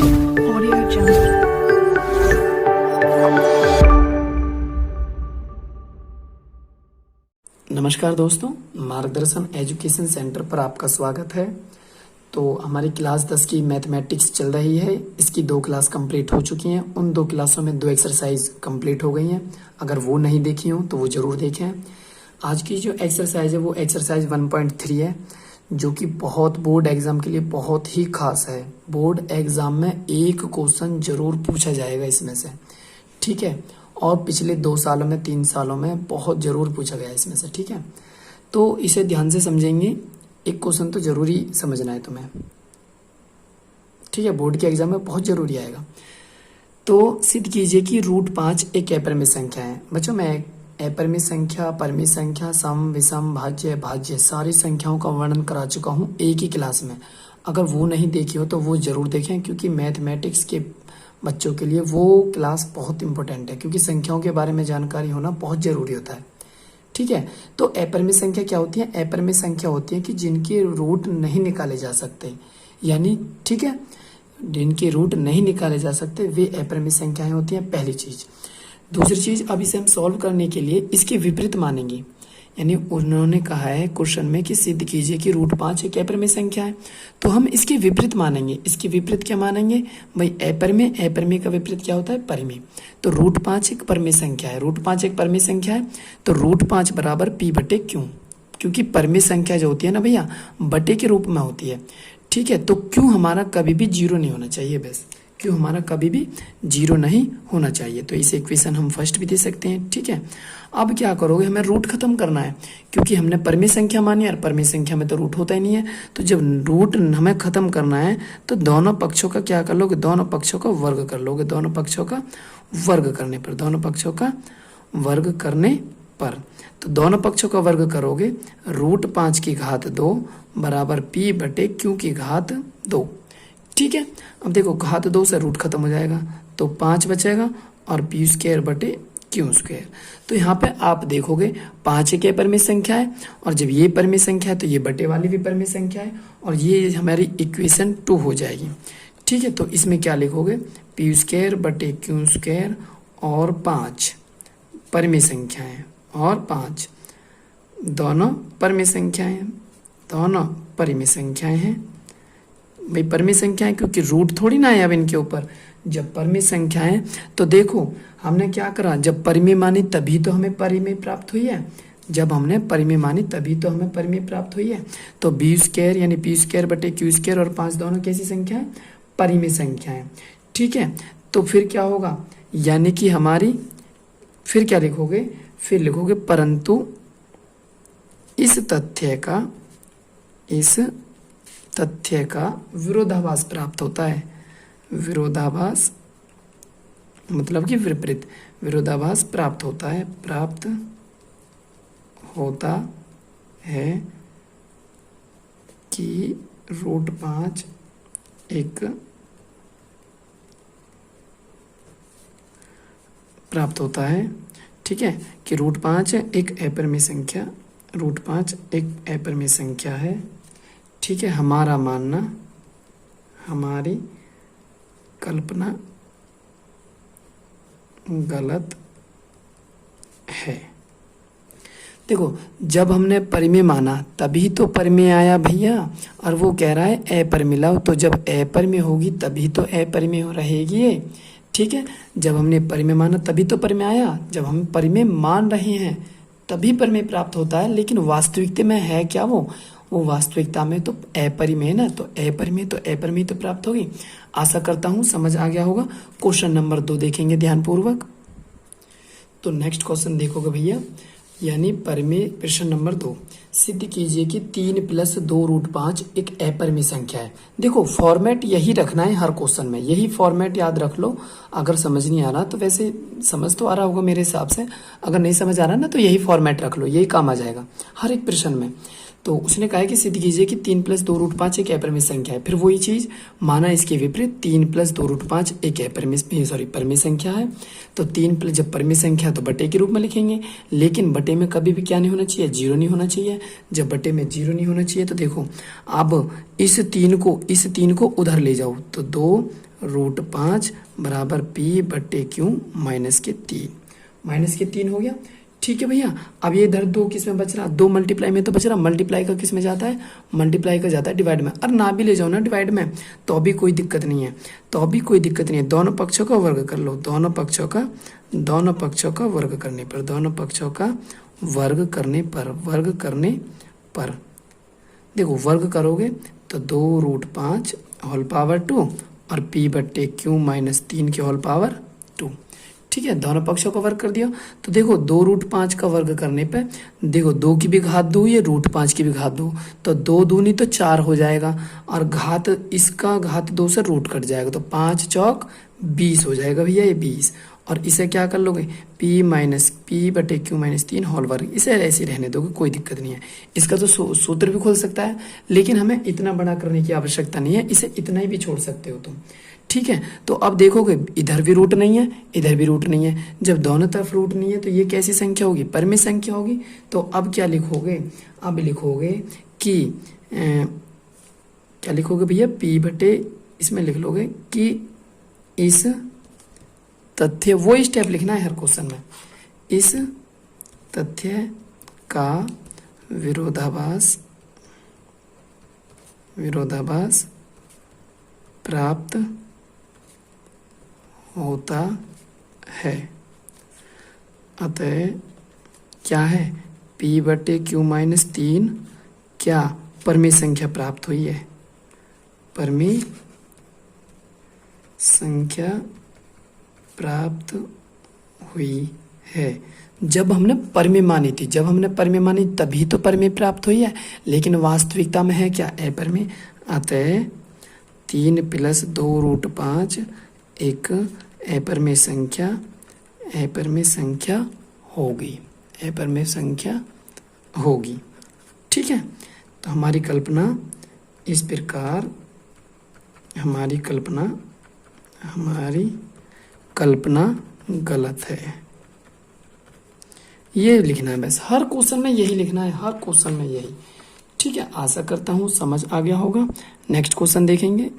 Audio Jungle. नमस्कार दोस्तों, मार्गदर्शन एजुकेशन सेंटर पर आपका स्वागत है। तो हमारी क्लास 10 की मैथमेटिक्स चल रही है। इसकी 2 क्लास कंप्लीट हो चुकी हैं। उन 2 क्लासों में 2 एक्सरसाइज कंप्लीट हो गई हैं। अगर वो नहीं देखी हो तो वो ज़रूर देखें। आज की जो एक्सरसाइज है वो एक्सरसाइज 1.3 है, जो कि बहुत बोर्ड एग्जाम के लिए बहुत ही खास है। बोर्ड एग्जाम में एक क्वेश्चन जरूर पूछा जाएगा इसमें से, ठीक है। और पिछले 2 सालों में 3 सालों में बहुत जरूर पूछा गया इसमें से, ठीक है। तो इसे ध्यान से समझेंगे। एक क्वेश्चन तो जरूरी समझना है तुम्हें, ठीक है। बोर्ड के एग्जाम में बहुत जरूरी आएगा। तो सिद्ध कीजिए कि √5 एक अपरिमेय संख्या है। बच्चों, मैं अपरिमेय संख्या, परिमेय संख्या, सम, विषम, भाज्य, भाज्य सारी संख्याओं का वर्णन करा चुका हूँ एक ही क्लास में। अगर वो नहीं देखी हो तो वो जरूर देखें, क्योंकि मैथमेटिक्स के बच्चों के लिए वो क्लास बहुत इंपॉर्टेंट है, क्योंकि संख्याओं के बारे में जानकारी होना बहुत जरूरी होता है, ठीक है। तो अपरिमेय संख्या क्या होती है? अपरिमेय संख्या होती है कि जिनके रूट नहीं निकाले जा सकते, यानी, ठीक है, जिनके रूट नहीं निकाले जा सकते वे अपरिमेय संख्याएं होती हैं, पहली चीज। दूसरी चीज, अब इसे हम सॉल्व करने के लिए इसके विपरीत मानेंगे। यानी उन्होंने कहा है क्वेश्चन में कि सिद्ध कीजिए कि √5 एक अपरिमेय संख्या है, तो हम इसके विपरीत मानेंगे। इसके विपरीत क्या मानेंगे भाई? अपरिमेय। अपरिमेय का विपरीत क्या होता है? परिमेय। तो √5 एक परिमेय संख्या है। √5 एक परिमेय संख्या है, तो √5 बराबर p/q, क्योंकि परिमेय संख्या जो होती है ना भैया, बटे के रूप में होती है, ठीक है। तो क्यों हमारा कभी भी 0 नहीं होना चाहिए, बस क्यों हमारा कभी भी 0 नहीं होना चाहिए। तो इसे इक्वेशन हम फर्स्ट भी दे सकते हैं, ठीक है। अब क्या करोगे? हमें रूट खत्म करना है, क्योंकि हमने परिमेय संख्या मानी और परिमेय संख्या में तो रूट होता ही नहीं है। तो जब रूट हमें खत्म करना है तो दोनों पक्षों का क्या कर लोगे? दोनों पक्षों का वर्ग कर लोगे। दोनों पक्षों का वर्ग करने पर, दोनों पक्षों का वर्ग करने पर, तो दोनों पक्षों का वर्ग करोगे। √5 की घात 2 बराबर p/q की घात 2, ठीक है। अब देखो, घात 2 से रूट खत्म हो जाएगा तो 5 बचेगा और p²/q²। तो यहाँ पे आप देखोगे 5 एक परिमेय संख्या है, और जब ये परिमेय संख्या है तो ये बटे वाली भी परिमेय संख्या है, और ये हमारी इक्वेशन 2 हो जाएगी, ठीक है। तो इसमें क्या लिखोगे? p²/q² और 5 परिमेय संख्याएं, और 5 दोनों परिमेय संख्याएं, दोनों परिमेय संख्याएं हैं भाई। परिमेय संख्याएं क्योंकि रूट थोड़ी ना है अब इनके ऊपर। जब परिमेय संख्याएं, तो देखो हमने क्या करा, जब परिमेय मानी तभी तो हमें परिमेय प्राप्त हुई है। जब हमने परिमेय मानी तभी तो हमें परिमेय प्राप्त हुई है। तो b² यानी p²/q² और 5 दोनों कैसी संख्या है? परिमेय संख्या है, ठीक है। तो फिर क्या होगा? यानी कि हमारी, फिर क्या लिखोगे? फिर लिखोगे परंतु इस तथ्य का विरोधाभास प्राप्त होता है। विरोधाभास मतलब कि विपरीत, विरोधाभास प्राप्त होता है, प्राप्त होता है कि √5 एक प्राप्त होता है, ठीक है, कि √5 एक अपरिमेय संख्या, √5 एक अपरिमेय संख्या है, ठीक है। हमारा मानना, हमारी कल्पना गलत है। देखो, जब हमने परिमेय माना तभी तो परिमेय आया भैया, और वो कह रहा है अपरिमेय लाओ। तो जब अपरिमेय होगी तभी तो अपरिमेय हो रहेगी ये, ठीक है। जब हमने परिमेय माना तभी तो परिमेय आया। जब हम परिमेय मान रहे हैं तभी परिमेय प्राप्त होता है, लेकिन वास्तविकता में है क्या वो वास्तविकता में तो अपरिमेय है ना, तो अपरिमेय तो अपरिमेय तो प्राप्त होगी। आशा करता हूं समझ आ गया होगा। क्वेश्चन नंबर 2 देखेंगे ध्यानपूर्वक। तो नेक्स्ट क्वेश्चन देखोगे भैया, यानी परिमेय प्रश्न नंबर 2, सिद्ध कीजिए कि 3 + 2 √5 एक अपरिमेय संख्या है। देखो, फॉर्मेट यही रखना है हर क्वेश्चन में, यही फॉर्मेट याद रख लो। अगर समझ नहीं आ रहा तो वैसे समझ तो आ रहा होगा मेरे हिसाब से, अगर नहीं समझ आ रहा ना तो यही फॉर्मेट रख लो, यही काम आ जाएगा हर एक प्रश्न में। तो उसने कहा है कि सिद्ध कीजिए कि 3 + 2 √5 एक अपरिमेय संख्या है। फिर वही चीज माना इसके विपरीत, 3 + 2 √5 एक परिमेय संख्या है। तो 3 जब परिमेय संख्या तो बटे के रूप में लिखेंगे, लेकिन बटे में कभी भी क्या नहीं होना चाहिए? 0 नहीं होना चाहिए। जब बटे में 0 नहीं होना चाहिए तो देखो, अब इस 3 को उधर ले जाओ, तो 2 √5 बराबर P/Q -3 हो गया। ठीक है भैया, अब ये इधर 2 किस में बच रहा, 2 मल्टीप्लाई में तो बच रहा, मल्टीप्लाई का किस में जाता है, मल्टीप्लाई का जाता है डिवाइड में। और ना भी ले जाओ ना डिवाइड में तो अभी कोई दिक्कत नहीं है, दोनों पक्षों का वर्ग कर लो, दोनों पक्षों का वर्ग करने पर देखो वर्ग करोगे तो 2√5 होल पावर 2 और P/Q -3 के होल पावर 2। ठीक है, दोनों पक्षों का वर्ग कर दिया। तो देखो 2√5 का वर्ग करने पे देखो 2 की भी घात 2 ये √5 की भी घात 2, तो 2 दूनी तो 4 हो जाएगा और घात इसका घात 2 से रूट कट जाएगा, तो 5 चौक 20 हो जाएगा भैया, ये 20। और इसे क्या कर लोगे, P/Q -3 होल वर्ग, इसे ऐसे रहने दोगे, कोई दिक्कत नहीं है। इसका तो सूत्र भी खोल सकता है, लेकिन हमें इतना बड़ा करने की आवश्यकता नहीं है, इसे इतना ही भी छोड़ सकते हो तुम। ठीक है, तो अब देखोगे इधर भी रूट नहीं है, इधर भी रूट नहीं है। जब दोनों तरफ रूट नहीं है तो ये कैसी संख्या होगी, परिमेय संख्या होगी। तो अब क्या लिखोगे, अब लिखोगे कि क्या लिखोगे भैया, इसमें लिख लोगे कि इस तथ्य, वो स्टेप लिखना है हर क्वेश्चन में, इस तथ्य का विरोधाभास प्राप्त होता है। अतः क्या है, P/Q -3 क्या परिमेय संख्या प्राप्त हुई है, परिमेय संख्या प्राप्त हुई है। जब हमने परिमेय मानी तभी तो परिमेय प्राप्त हुई है, लेकिन वास्तविकता में है क्या, अपरिमेय। अतः 3 + 2√5 एक अपरिमेय संख्या होगी। ठीक है, तो हमारी कल्पना इस प्रकार, हमारी कल्पना गलत है, ये लिखना है बस, हर क्वेश्चन में यही लिखना है, हर क्वेश्चन में यही। ठीक है, आशा करता हूँ समझ आ गया होगा। नेक्स्ट क्वेश्चन देखेंगे।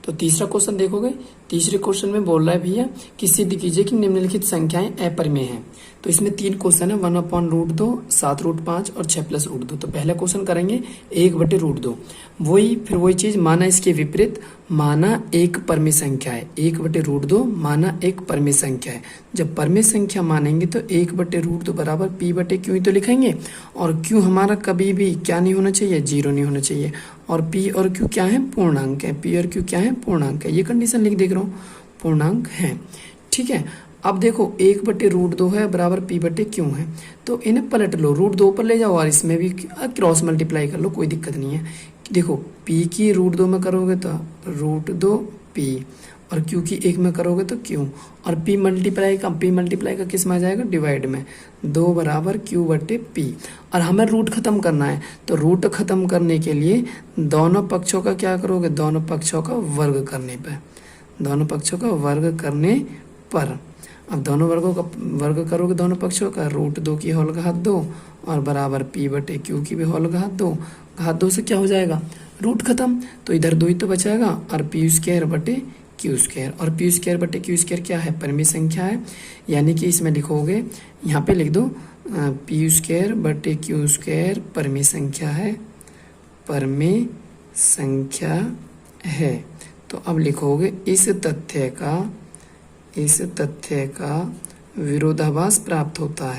तो तीसरा क्वेश्चन देखोगे, तीसरे क्वेश्चन में बोल रहा है भैया कि सिद्ध कीजिए कि निम्नलिखित संख्याएं अपरिमेय हैं। तो इसमें 3 क्वेश्चन है, 1/√2, 7√5 और 6 + √2। तो पहला क्वेश्चन करेंगे 1/√2, वही चीज, माना इसके विपरीत, माना एक परिमेय संख्या है, 1/√2 माना एक परिमेय संख्या है। जब परिमेय संख्या मानेंगे तो 1/√2 बराबर P/Q ही तो लिखेंगे, और Q हमारा कभी भी क्या नहीं होना चाहिए, 0 नहीं होना चाहिए। और P और Q क्या है, पूर्णांक है, P और Q क्या है, पूर्णांक है। ये कंडीशन लिख देख रहा हूँ, पूर्णांक है। ठीक है, अब देखो 1/√2 है बराबर P/Q है, तो इन्हें पलट लो, √2 पर ले जाओ और इसमें भी क्रॉस मल्टीप्लाई कर लो, कोई दिक्कत नहीं है। देखो P की √2 में करोगे तो √2P, और Q की 1 में करोगे तो Q, और P मल्टीप्लाई का किस में आ जाएगा, डिवाइड में, 2 बराबर Q/P। और हमें रूट खत्म करना है, तो रूट खत्म करने के लिए दोनों पक्षों का क्या करोगे, दोनों पक्षों का वर्ग करने पर, अब दोनों वर्गों का वर्ग करोगे, दोनों पक्षों का, √2 की होल घात 2 और बराबर P/Q की भी होल घात 2, घात 2 से क्या हो जाएगा, रूट खत्म, तो इधर 2 ही तो बचाएगा, और P²/Q², और P²/Q² क्या है, परिमेय संख्या है। यानी कि इसमें लिखोगे, यहाँ पे लिख दो P²/Q² परिमेय संख्या है। तो अब लिखोगे इस तथ्य का विरोधाभास प्राप्त होता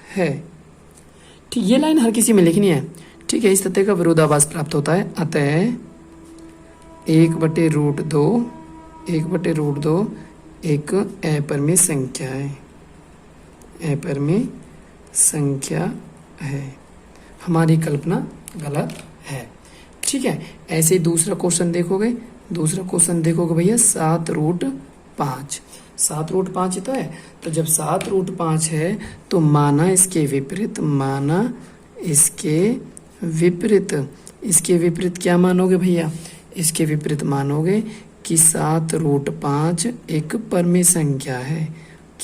है, ठीक, ये लाइन हर किसी में लिखनी है। ठीक है, इस तथ्य का विरोधाभास प्राप्त होता है, अतः 1/√2 एक अपरिमेय संख्या है। हमारी कल्पना गलत है। ठीक है, ऐसे ही दूसरा क्वेश्चन देखोगे भैया 7√5, 7√5 तो है। तो जब 7√5 है तो माना इसके विपरीत क्या मानोगे भैया, इसके विपरीत मानोगे कि 7√5 एक परिमेय संख्या है।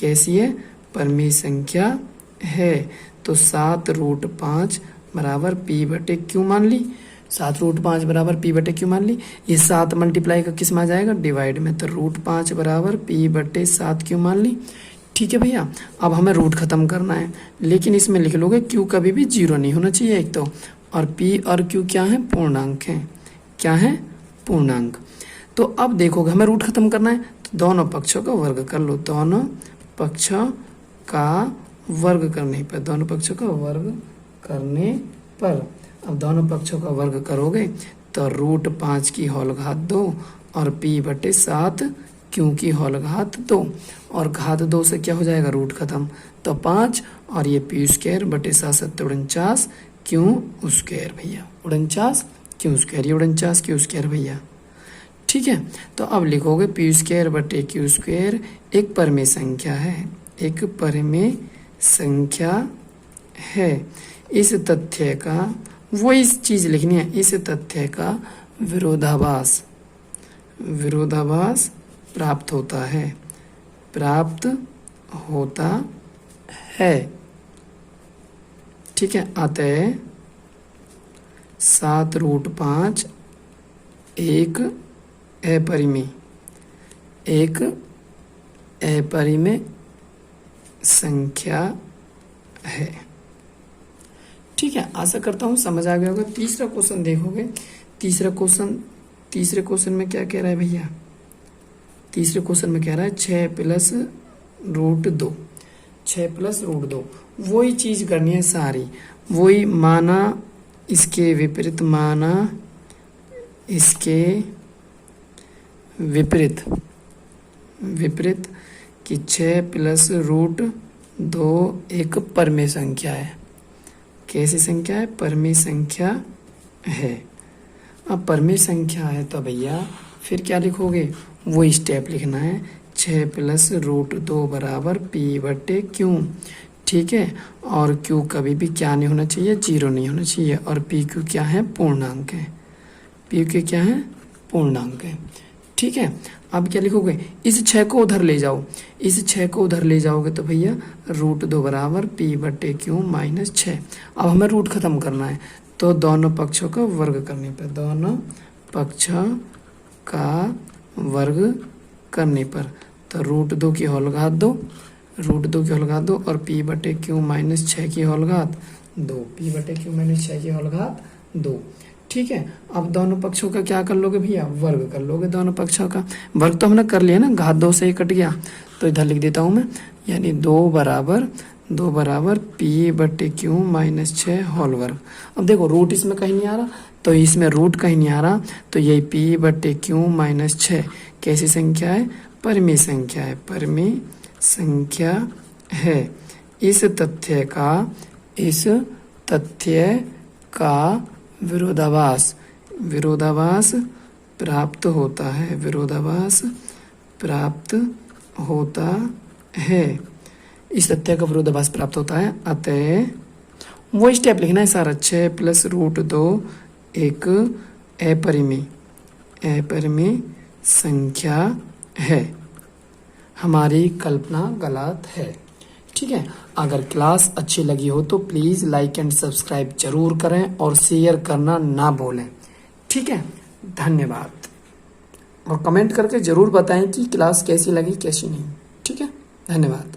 कैसी है, परिमेय संख्या है। तो 7√5 बराबर पी बटे क्यू मान ली, 7√5 बराबर पी बटे क्यू मान ली। ये 7 मल्टीप्लाई का किस में आ जाएगा, डिवाइड में, तो √5 बराबर पी बटे 7 क्यू मान ली। ठीक है भैया, अब हमें रूट खत्म करना है, लेकिन इसमें लिख लोगे क्यू कभी भी 0 नहीं होना चाहिए एक तो, और पी और क्यू क्या है, पूर्णांक है। क्या है, पूर्णांक। तो अब देखोगे हमें रूट खत्म करना है, तो दोनों पक्षों का वर्ग कर लो, दोनों पक्षों का वर्ग करने पर, दोनों पक्षों का वर्ग करने पर, अब दोनों पक्षों का वर्ग करोगे तो √5 की होल घात 2 और पी बटे 7 क्यू की होल घात 2, और घात 2 से क्या हो जाएगा, रूट खत्म, तो 5, और ये पी स्क्वायर बटे 7 49 क्यू स्क्वायर भैया, 49 क्यू स्क्वायर, ये 49 क्यू स्क्वायर भैया। ठीक है, तो अब लिखोगे पी स्क्वायर बटे क्यू स्क्वायर एक परिमेय संख्या है, एक परिमेय संख्या है। इस तथ्य का, वो इस चीज लिखनी है, इस तथ्य का विरोधाभास, विरोधाभास प्राप्त होता है, प्राप्त होता है। ठीक है, अतः 7√5 एक अपरिमेय, एक अपरिमेय संख्या है। ठीक है, आशा करता हूँ समझ आ गया होगा। तीसरा क्वेश्चन देखोगे, तीसरे क्वेश्चन में क्या कह रहा है भैया, तीसरे क्वेश्चन में कह रहा है 6 + √2, 6 + √2, वही चीज करनी है सारी, वही माना इसके विपरीत, माना इसके विपरीत, विपरीत कि 6 + √2 एक परिमेय संख्या है। कैसी संख्या है, परिमेय संख्या है। अब परिमेय संख्या है तो भैया फिर क्या लिखोगे, वो स्टेप लिखना है, 6 + √2 बराबर पी बटे क्यू। ठीक है, और क्यू कभी भी क्या नहीं होना चाहिए, 0 नहीं होना चाहिए, और पी क्यू क्या है, पूर्णांक है, पी क्यू क्या है, पूर्णांक है। ठीक है, अब क्या लिखोगे, इस 6 को उधर ले जाओ, इस 6 को उधर ले जाओगे तो भैया √2 बराबर पी बटे क्यू -6। अब हमें रूट खत्म करना है, तो दोनों पक्षों का वर्ग करने पर, दोनों पक्षों का वर्ग करने पर, तो √2 की होल घात 2, √2 की होल घात 2 और पी बटे क्यू -6 की होल घात 2, पी बटे क्यू -6 की होल घात 2। ठीक है, अब दोनों पक्षों का क्या कर लोगे भैया, वर्ग कर लोगे, दोनों पक्षों का वर्ग तो हमने कर लिया ना, घात 2 से ही कट गया, तो इधर लिख देता हूं मैं, यानी 2 बराबर पी बटे क्यू -6 होल वर्ग। अब देखो रूट इसमें कहीं नहीं आ रहा, तो इसमें रूट कहीं नहीं आ रहा, तो यही पी बटे क्यू -6 कैसी संख्या है, परिमेय संख्या है, परिमेय संख्या है। इस तथ्य का विरोधाभास प्राप्त होता है, विरोधाभास प्राप्त होता है, इस तथ्य का विरोधाभास प्राप्त होता है। अतः वो स्टेप लिखना है सारा, 6 + √2 एक अपरिमेय संख्या है। हमारी कल्पना गलत है। ठीक है, अगर क्लास अच्छी लगी हो तो प्लीज़ लाइक एंड सब्सक्राइब जरूर करें और शेयर करना ना भूलें। ठीक है, धन्यवाद, और कमेंट करके ज़रूर बताएं कि क्लास कैसी लगी कैसी नहीं। ठीक है, धन्यवाद।